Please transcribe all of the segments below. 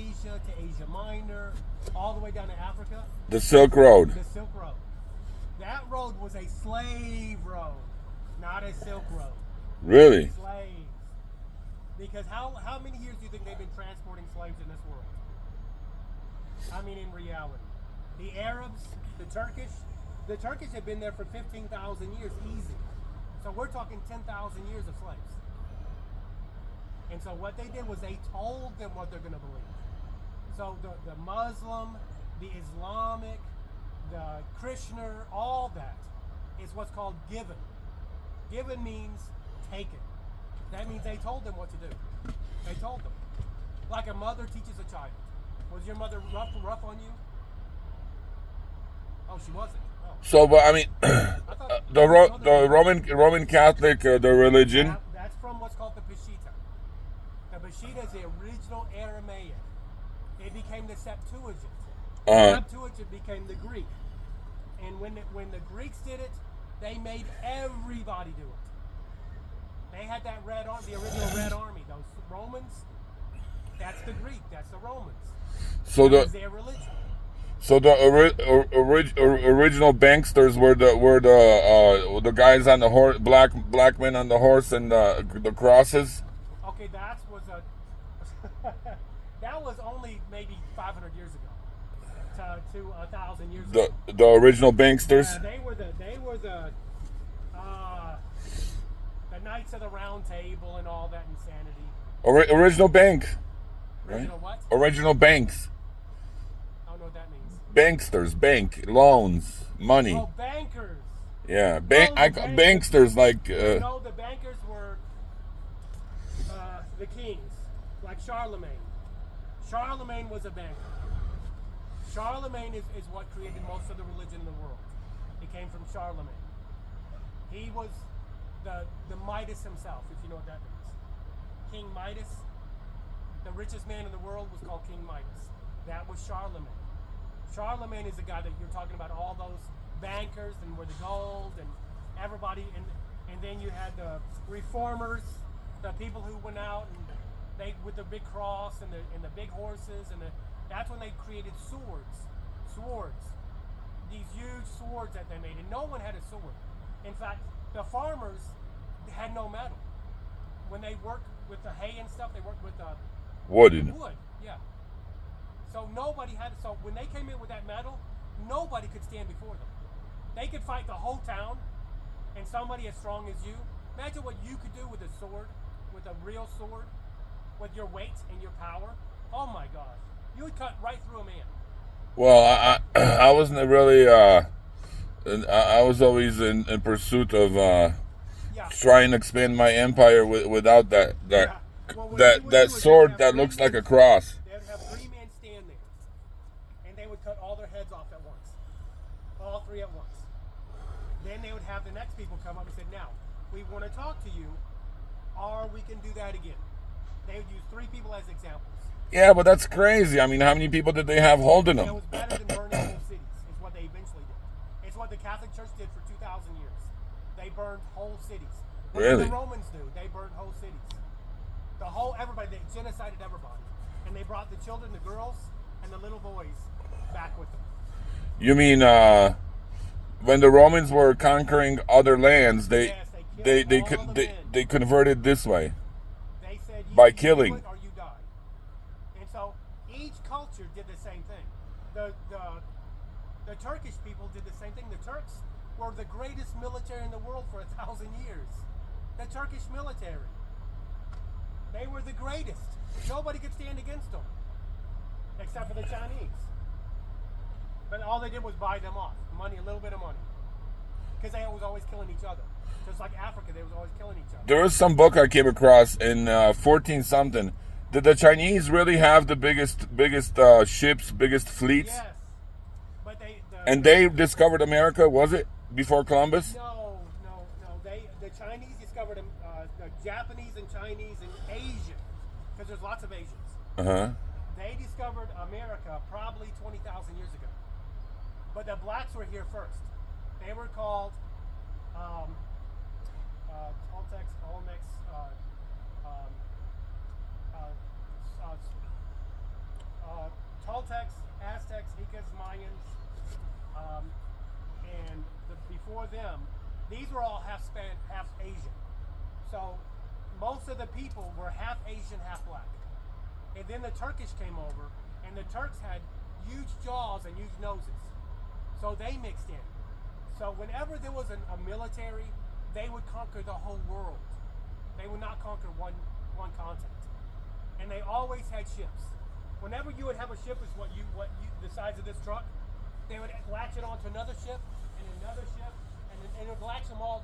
Asia to Asia Minor, all the way down to Africa. The Silk Road. The Silk Road. That road was a slave road, not a Silk Road. Really? Slaves. Because how many years do you think they've been transporting slaves in this world? I mean, in reality. The Arabs, the Turkish have been there for 15,000 years, easy. So we're talking 10,000 years of slaves. And so what they did was they told them what they're going to believe. So the Muslim, the Islamic, the Krishna, all that is what's called given. Given means taken. That means they told them what to do. They told them. Like a mother teaches a child. Was your mother rough on you? Oh, she wasn't. Oh. So, but I mean, the Roman Catholic, the religion. That's from what's called the Peshitta. The Peshitta is the original Aramaic. It became the Septuagint. The Septuagint became the Greek. And when the Greeks did it, they made everybody do it. They had that the original Red Army. Those Romans, that's the Greek. That's the Romans. So that was their religion. So the original banksters were the guys on the horse, black men on the horse and the crosses. Okay, that was only maybe 500 years ago to 1,000 years ago. The original banksters. Yeah, they were the Knights of the Round Table and all that insanity. Original bank. Original what? Original banks. I don't know what that means. Banksters, bank, loans, money. Oh, bankers. Yeah, banksters like. No, the bankers were the kings, like Charlemagne. Charlemagne was a banker. Charlemagne is what created most of the religion in the world. It came from Charlemagne. He was the Midas himself, if you know what that means. King Midas, the richest man in the world, was called King Midas. That was Charlemagne. Charlemagne is the guy that you're talking about, all those bankers and where the gold and everybody, and then you had the reformers, the people who went out and they with the big cross and the big horses that's when they created swords, these huge swords that they made, and no one had a sword. In fact, the farmers had no metal. When they worked with the hay and stuff, they worked with wood, yeah. So nobody had. So when they came in with that metal, nobody could stand before them. They could fight the whole town, and somebody as strong as you. Imagine what you could do with a sword, with a real sword, with your weight and your power. Oh my gosh, you would cut right through a man. Well, I wasn't really. I was always in pursuit of trying to expand my empire without that sword that looks like a cross. They would have 3 men stand there, and they would cut all their heads off at once, all 3 at once. Then they would have the next people come up and say, "Now, we want to talk to you, or we can do that again." They would use 3 people as examples. Yeah, but that's crazy. I mean, how many people did they have holding them? It was better than burning whole cities. It's what they eventually did. It's what the Catholic Church did for 2,000 years. They burned whole cities. What Really? did the Romans do? They burned whole cities. Everybody, they genocided everybody. And they brought the children, the girls, and the little boys back with them. You mean when the Romans were conquering other lands, they converted this way? They said, by killing. Do it or you die. And so each culture did the same thing. The Turkish people did the same thing. The Turks were the greatest military in the world for 1,000 years. The Turkish military. They were the greatest. Nobody could stand against them, except for the Chinese. But all they did was buy them off. Money, a little bit of money. Because they was always killing each other. Just like Africa, they was always killing each other. There was some book I came across in 14-something. Did the Chinese really have the biggest ships, biggest fleets? Yes. But they discovered America, was it? Before Columbus? No. The Chinese discovered them, the Japanese and Chinese and Asian, because there's lots of Asians. Uh-huh. They discovered America probably 20,000 years ago. But the blacks were here first. They were called Mayans, and before them, these were all half Asian. So most of the people were half Asian, half black. And then the Turkish came over, and the Turks had huge jaws and huge noses. So they mixed in. So whenever there was a military, they would conquer the whole world. They would not conquer one continent. And they always had ships. Whenever you would have a ship, is the size of this truck, they would latch it onto another ship and another ship, and it would latch them all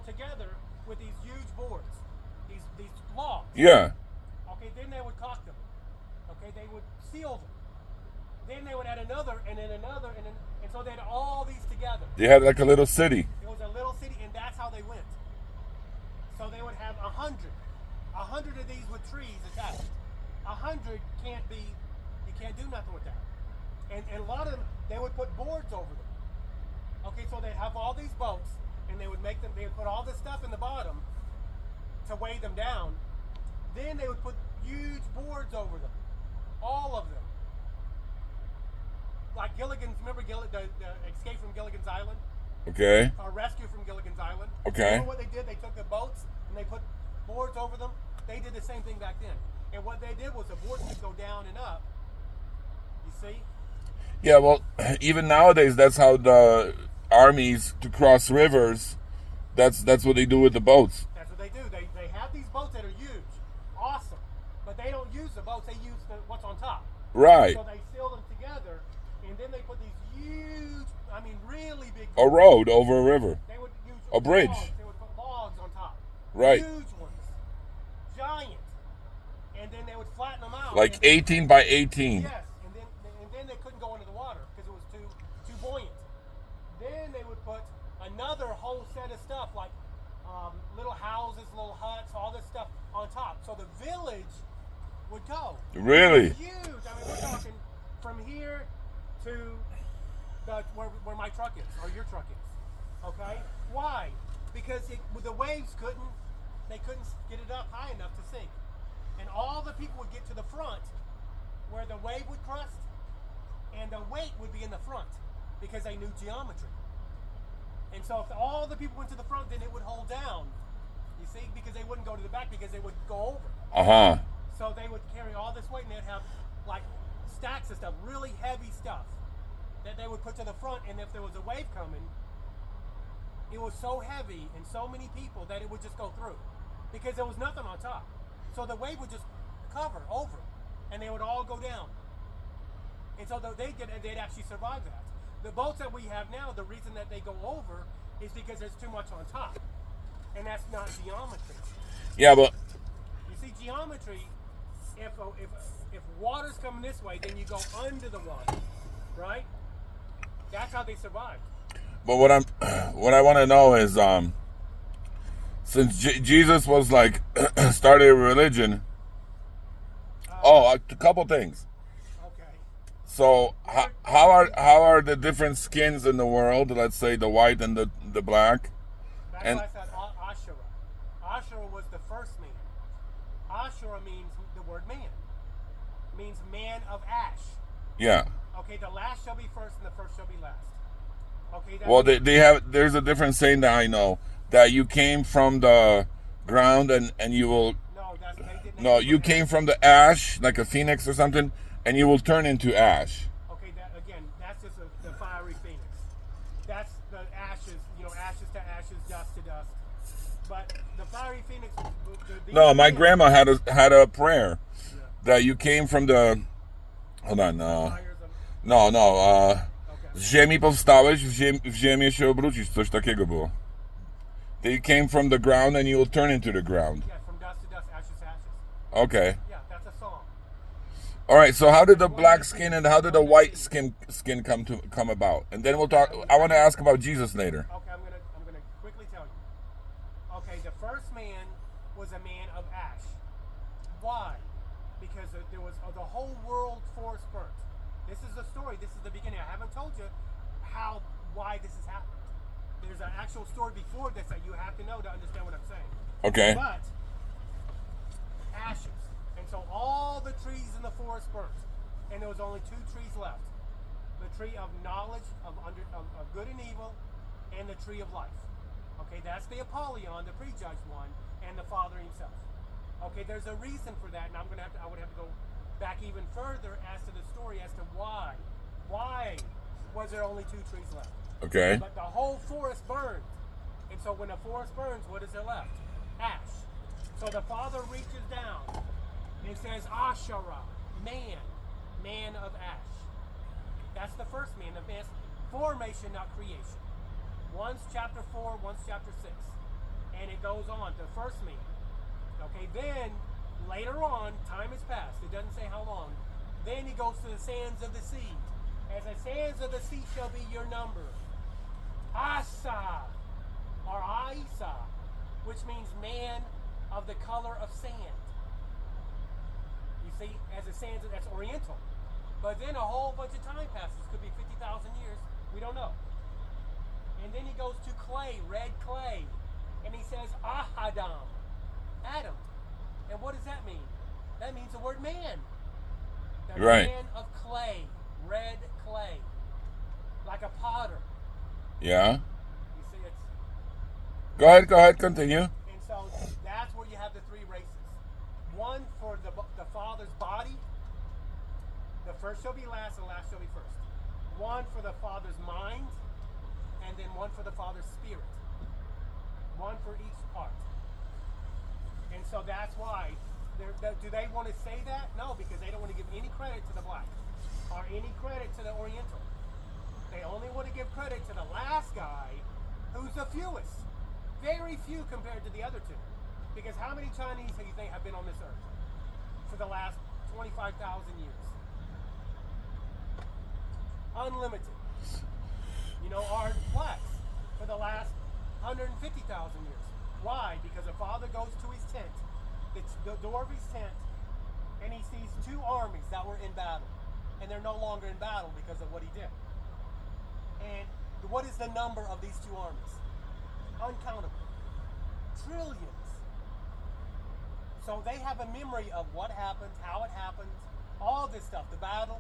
together with these huge boards, these logs. Yeah. Okay, then they would caulk them. Okay, they would seal them. Then they would add another, and then another, and so they had all these together. They had like a little city. It was a little city, and that's how they went. So they would have 100 of these with trees attached. 100 can't be, you can't do nothing with that. And a lot of them, they would put boards over them. Okay, so they'd have all these boats, and they would put all this stuff in the bottom to weigh them down. Then they would put huge boards over them, all of them. Like Gilligan's, remember the Escape from Gilligan's Island? Okay. Or Rescue from Gilligan's Island? Okay. Remember what they did? They took the boats and they put boards over them. They did the same thing back then. And what they did was the boards would go down and up. You see? Yeah, well, even nowadays, that's how the armies to cross rivers, that's what they do with the boats. That's what they do. They have these boats that are huge. Awesome. But they don't use the boats. They use what's on top. Right. So they seal them together, and then they put these huge, really big. A road over a river. They would use a bridge. Logs. They would put logs on top. Right. Huge ones. Giant. And then they would flatten them out. Like 18 by 18. Yes. And then they couldn't go into the water because it was too buoyant. Then they would put another whole set of stuff like little houses, little huts, all this stuff on top. So the village would go. Really? Huge. We're talking from here to where my truck is or your truck is. Okay? Why? Because the waves couldn't get it up high enough to sink. And all the people would get to the front where the wave would crest, and the weight would be in the front because they knew geometry. And so if all the people went to the front, then it would hold down. You see, because they wouldn't go to the back because they would go over. Uh-huh. So they would carry all this weight, and they'd have like stacks of stuff, really heavy stuff that they would put to the front. And if there was a wave coming, it was so heavy and so many people that it would just go through because there was nothing on top. So the wave would just cover over, and they would all go down. And so they'd actually survive that. The boats that we have now, the reason that they go over is because there's too much on top, and that's not geometry. Yeah, but you see, geometry. If water's coming this way, then you go under the water, right? That's how they survived. But what I want to know is, since Jesus was like started a religion. A couple things. Okay. So how are the different skins in the world? Let's say the white and the black. That's why I said Ashura. Ashura was the first man. Ashura means the word man. It means man of ash. Yeah. Okay, the last shall be first and the first shall be last. Okay. Well, there's a different saying that I know, that you came from the ground and you will. No, you came from the ash, like a phoenix or something, and you will turn into ash. Okay, that's just the fiery phoenix. That's the ashes, ashes to ashes, dust to dust. But the fiery phoenix. No, my grandma had a prayer that you came from the. Hold on. Z ziemi powstałeś, w ziemię się obrócisz. Coś takiego było. They came from the ground and you will turn into the ground. Yeah, from dust to dust, ashes to ashes. Okay. Yeah, that's a song. All right. So how did the black skin and how did the white skin come about? And then we'll talk. I want to ask about Jesus later. Okay, I'm gonna quickly tell you. Okay, the first man was a man of ash. Why? Because there was the whole world forest burnt. This is the story. This is the beginning. I haven't told you why this has happened. There's an actual story before this that you have to know to understand what I'm saying. Okay. But ashes. And so all the trees in the forest burnt. And there was only 2 trees left. the tree of knowledge of good and evil, and the tree of life. Okay, that's the Apollyon, the prejudged one, and the Father himself. Okay, there's a reason for that, and I would have to go back even further as to the story as to why. Why was there only 2 trees left? Okay. But the whole forest burned. And so when the forest burns, what is there left? Ash. So the Father reaches down and says, Asherah, man of ash. That's the first man, the man's formation, not creation. One's chapter 4, one's chapter 6. And it goes on, the first man. Okay, then later on, time has passed. It doesn't say how long. Then he goes to the sands of the sea. As the sands of the sea shall be your number. Asa, or Aisa, which means man of the color of sand. You see, as the sands, that's Oriental. But then a whole bunch of time passes. Could be 50,000 years. We don't know. And then he goes to clay, red clay. And he says, Ahadam, Adam. And what does that mean? That means the word man. The right. Man of clay, red clay. Like a potter. Yeah. You see, it's... Go ahead, continue. And so that's where you have the 3 races. One for the Father's body. The first shall be last, and last shall be first. One for the Father's mind, and then one for the Father's spirit. One for each part. And so that's why. Do they want to say that? No, because they don't want to give any credit to the black or any credit to the Oriental. They only want to give credit to the last guy, who's the fewest. Very few compared to the other 2. Because how many Chinese do you think have been on this earth for the last 25,000 years? Unlimited. You know, our blacks for the last 150,000 years. Why? Because the Father goes to his tent, it's the door of his tent, and he sees 2 armies that were in battle. And they're no longer in battle because of what he did. And what is the number of these 2 armies? Uncountable. Trillions. So they have a memory of what happened, how it happened, all this stuff, the battle.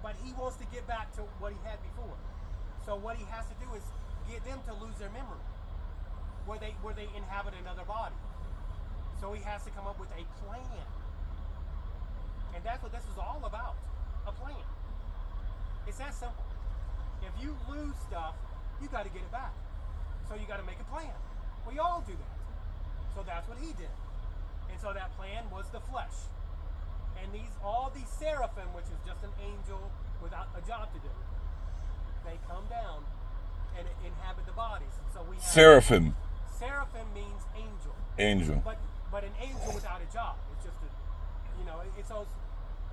But he wants to get back to what he had before. So what he has to do is get them to lose their memory, where they inhabit another body. So he has to come up with a plan. And that's what this is all about, a plan. It's that simple. If you lose stuff, you got to get it back. So you got to make a plan. We all do that. So that's what he did. And so that plan was the flesh. And all these seraphim, which is just an angel without a job to do, they come down and inhabit the bodies. So we have Seraphim. Seraphim means angel. Angel. But an angel without a job. It's just it's those.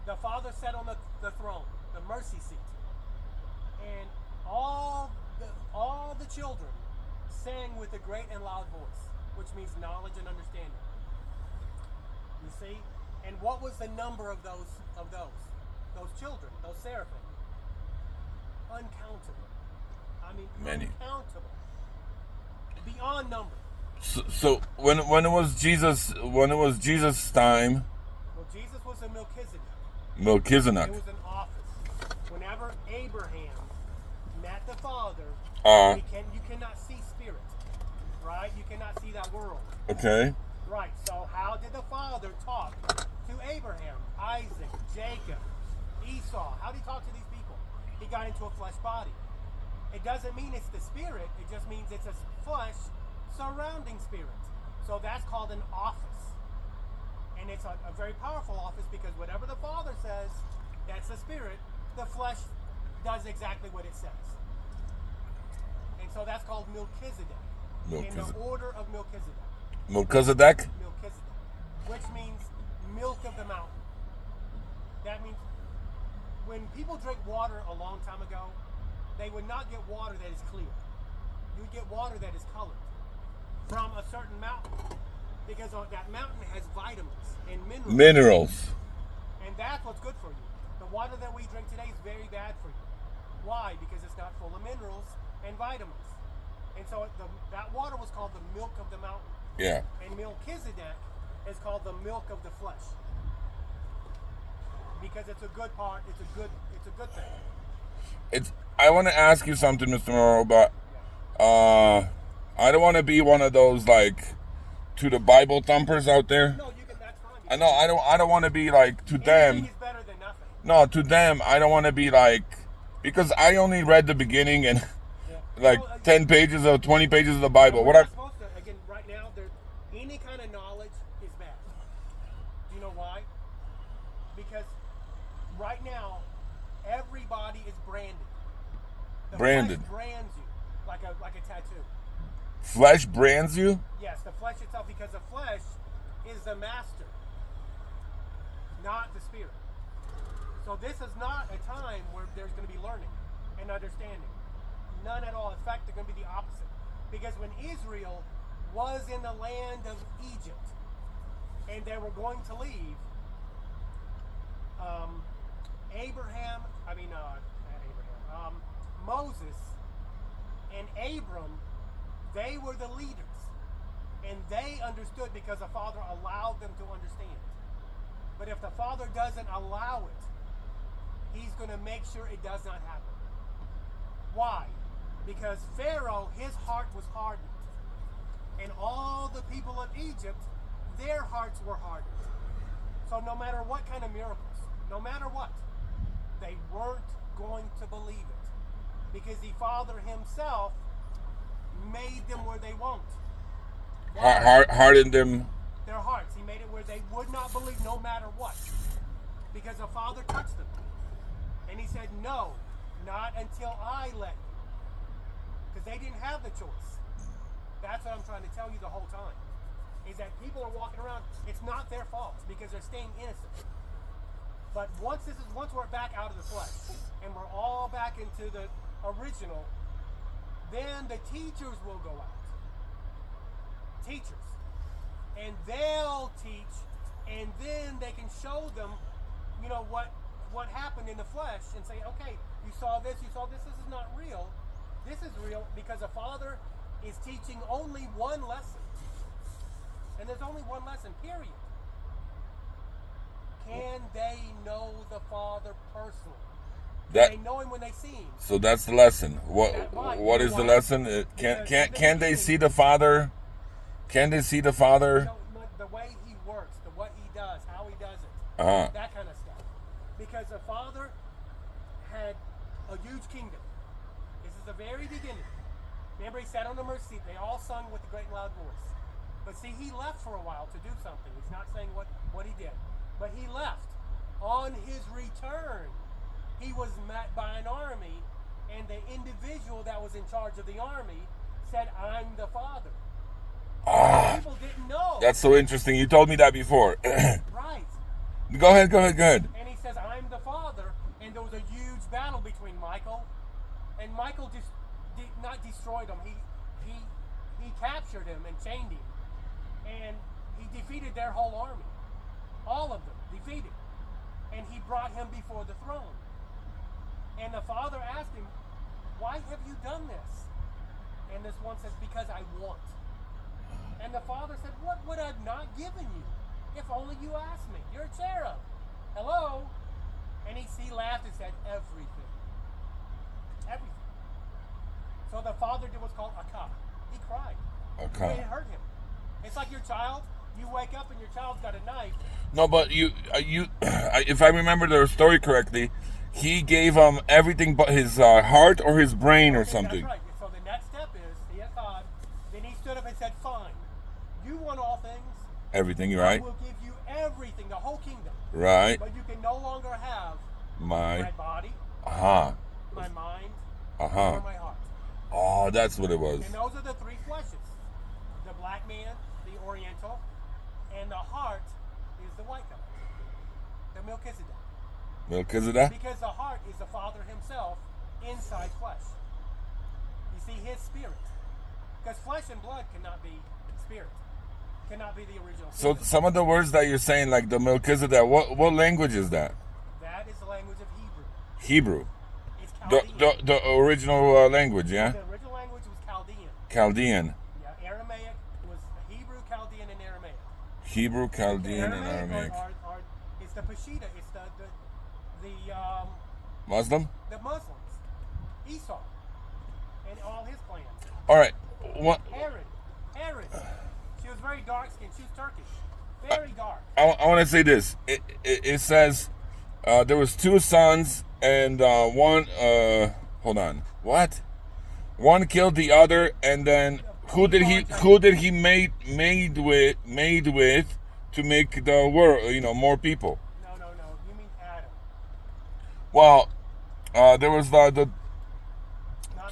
The Father sat on the throne, the mercy seat, and all the children sang with a great and loud voice, which means knowledge and understanding. You see. And what was the number of those children, those seraphim? Uncountable. I mean, many. Uncountable. Beyond number. So when it was Jesus' time. Well, Jesus was a Melchizedek. Melchizedek. It was an office. Whenever Abraham met the Father, you cannot see spirit, right? You cannot see that world. Okay. Right. So how did the Father talk to Abraham, Isaac, Jacob, Esau? How did he talk to these people? He got into a flesh body. It doesn't mean it's the spirit. It just means it's a flesh surrounding spirit. So that's called an office. And it's a very powerful office because whatever the Father says, that's the spirit. The flesh does exactly what it says. And so that's called Melchizedek. In the order of Melchizedek. Melchizedek? Melchizedek. Which means milk of the mountain. That means when people drink water a long time ago, they would not get water that is clear. You would get water that is colored from a certain mountain. Because that mountain has vitamins and minerals. And that's what's good for you. The water that we drink today is very bad for you. Why? Because it's not full of minerals and vitamins. And so that water was called the milk of the mountain. Yeah. And Melchizedek is called the milk of the flesh. Because it's a good part, it's a good thing. I want to ask you something, Mr. Morrow, but I don't want to be one of those like to the Bible thumpers out there. No, you can. That's fine. I know. I don't want to be like to them. Anything is better than nothing. No, to them, I don't want to be like, because I only read the beginning and like 10 pages or 20 pages of the Bible. What I'm supposed to, again, right now, any kind of knowledge is bad. Do you know why? Because right now, everybody is branded. The Branded. flesh brands you like a tattoo. Flesh brands you? Yes, the flesh itself, because the flesh is the master, not the spirit. So this is not a time where there's going to be learning and understanding. None at all. In fact, they're going to be the opposite. Because when Israel was in the land of Egypt and they were going to leave, Moses and Abram, they were the leaders. And they understood because the Father allowed them to understand. But if the Father doesn't allow it, He's going to make sure it does not happen. Why? Because Pharaoh, his heart was hardened. And all the people of Egypt, their hearts were hardened. So no matter what kind of miracles, no matter what, they weren't going to believe it. Because the Father Himself made them where they won't. Hardened them. Their hearts. He made it where they would not believe no matter what. Because the Father touched them. And He said, no, not until I let you. Because they didn't have the choice. That's what I'm trying to tell you the whole time. Is that people are walking around, it's not their fault because they're staying innocent. But once we're back out of the flesh and we're all back into the original, then the teachers will go out. Teachers. And they'll teach, and then they can show them, what happened in the flesh and say, okay, you saw this, this is not real. This is real because the Father is teaching only one lesson. And there's only one lesson, period. Can they know the Father personally? Can they know Him when they see Him? So that's the lesson. What is the lesson? Can they see the Father? Can they see the Father? The way He works, what He does, how He does it, that kind of stuff. Because the Father had a huge kingdom. This is the very beginning. Remember, He sat on the mercy seat. They all sung with a great and loud voice. But see, He left for a while to do something. He's not saying what He did. But He left. On His return, He was met by an army, and the individual that was in charge of the army said, I'm the Father. People didn't know. That's so interesting. You told me that before. Right. Go ahead. And He says, I'm the Father. And there was a huge battle between Michael. And Michael just did not destroyed him. He captured him and chained him. And he defeated their whole army. All of them defeated. And He brought him before the throne. And the Father asked him, why have you done this? And this one says, because I want. And the Father said, what would I have not given you? If only you asked me. You're a cherub. Hello? And he laughed and said, everything. Everything. So the Father did what's called akah. He cried. Okay. It hurt him. It's like your child. You wake up and your child's got a knife. No, but if I remember the story correctly, He gave him everything but his heart or his brain or something. That's right. So the next step is, he had God. Then He stood up and said, fine. You want all things. Everything, right? I will give you everything, the whole kingdom. Right. But you can no longer have my body, my mind, or my heart. Oh, that's what it was. And those are the three fleshes. The black man, the oriental, and the heart is the white guy. The Melchizedek. Melchizedek? Because the heart is the Father Himself inside flesh. You see, His spirit. Because flesh and blood cannot be spirit. Cannot be the original. So some of the words that you're saying, like the Melchizedek, what language is that? That is the language of Hebrew. Hebrew. It's Chaldean. The original language, yeah? The original language was Chaldean. Chaldean. Yeah, Aramaic was Hebrew, Chaldean, and Aramaic. Hebrew, Chaldean, and Aramaic. It's the Peshitta. It's the Muslim? The Muslims. Esau and all his clans. All right. What? Herod. She was very dark skinned. She was Turkish. Very dark. I want to say this. It says there was 2 sons and one. Hold on. What? One killed the other, and then who did he made with to make the world? More people. No. You mean Adam. Well, there was the Not the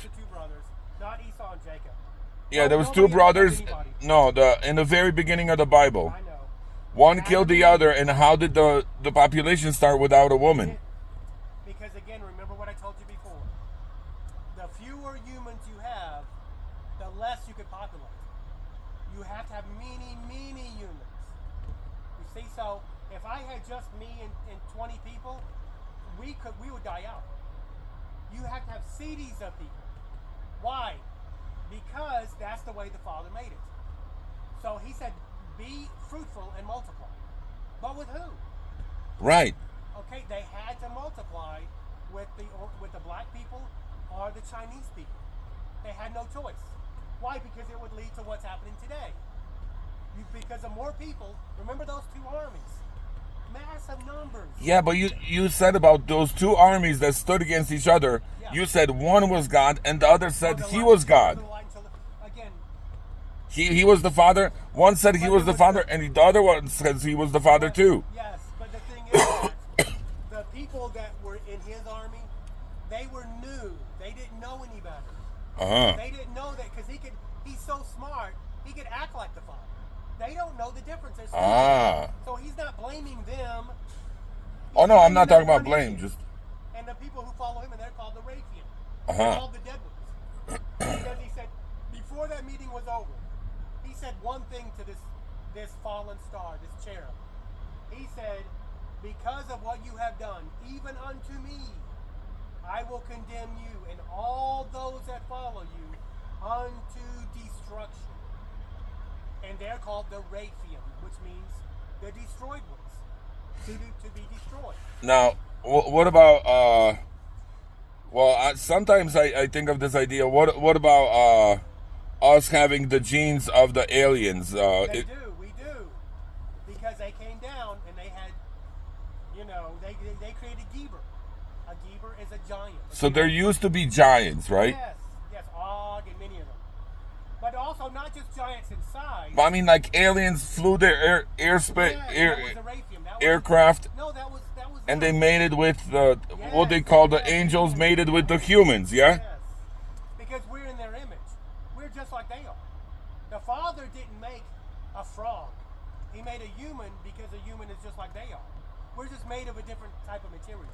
2 brothers. Not Esau and Jacob. yeah, there was 2 brothers. No, in the very beginning of the Bible. I know. One killed the other, and how did the population start without a woman? Because again, remember what I told you before. The fewer humans you have, the less you could populate. You have to have many humans. You see, so if I had just me and 20 people, we would die out. You have to have cities of people. Why? Because that's the way the Father made it. So he said, be fruitful and multiply. But with who? Right. Okay, they had to multiply with the black people or the Chinese people. They had no choice. Why? Because it would lead to what's happening today. Because of more people, remember those 2 armies. Massive numbers. Yeah, but you said about those 2 armies that stood against each other. Yeah. You said one was God and the other said he was God. Again, he was the Father. One said he was the Father, and the other one says he was the Father too. Yes, but the thing is that the people that were in his army, they were new. They didn't know any better. They didn't know that because he's so smart, he could act like the Father. They don't know the difference. So he's not blaming them. Oh no, I'm not talking about blame. Just and the people who follow him, and they're called the Raphian. They're called the dead ones. Because he said before that meeting was over, he said one thing to this fallen star, this cherub. He said, because of what you have done, even unto me, I will condemn you and all those that follow you unto destruction. And they're called the Raphian, which means the destroyed ones, to be destroyed. Now, what about? Sometimes I think of this idea. What about us having the genes of the aliens? We do, because they came down and they had, they created Geber. A Geber is a giant. So there used to be giants, right? Yes, Og and many of them. But also not just giants in size. But I mean, like aliens flew their aircraft. No, that was. And they mated with what they call the angels mated with the humans, yeah? Yes. Because we're in their image. We're just like they are. The Father didn't make a frog. He made a human because a human is just like they are. We're just made of a different type of material.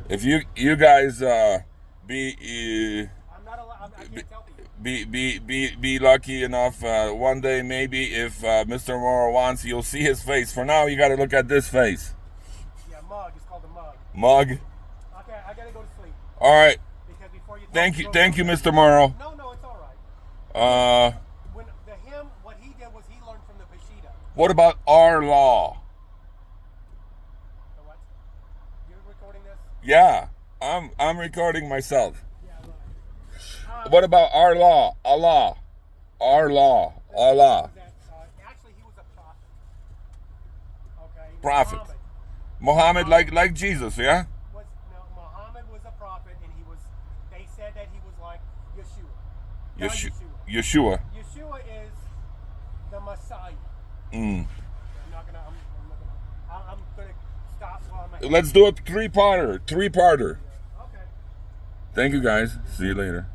If you guys I can't tell people. be lucky enough one day maybe if Mr. Morrow wants, you'll see his face. For now, you got to look at this face. Yeah, mug. It's called a mug. Mug. Okay, I gotta go to sleep. All right. Because before you thank you, Mr. Morrow. No, it's all right. When what he did was he learned from the Peshitta. What about our law? The what? You're recording this? Yeah, I'm recording myself. Yeah, right. What about our law? Allah. Our law. Allah. Actually, he was a prophet. Okay. Prophet. Muhammad, like Jesus, yeah? Muhammad was a prophet, and they said that he was like Yeshua. Yeshua. Yeshua is the Messiah. I'm gonna stop while I'm Let's do a three-parter. Okay. Thank you, guys. See you later.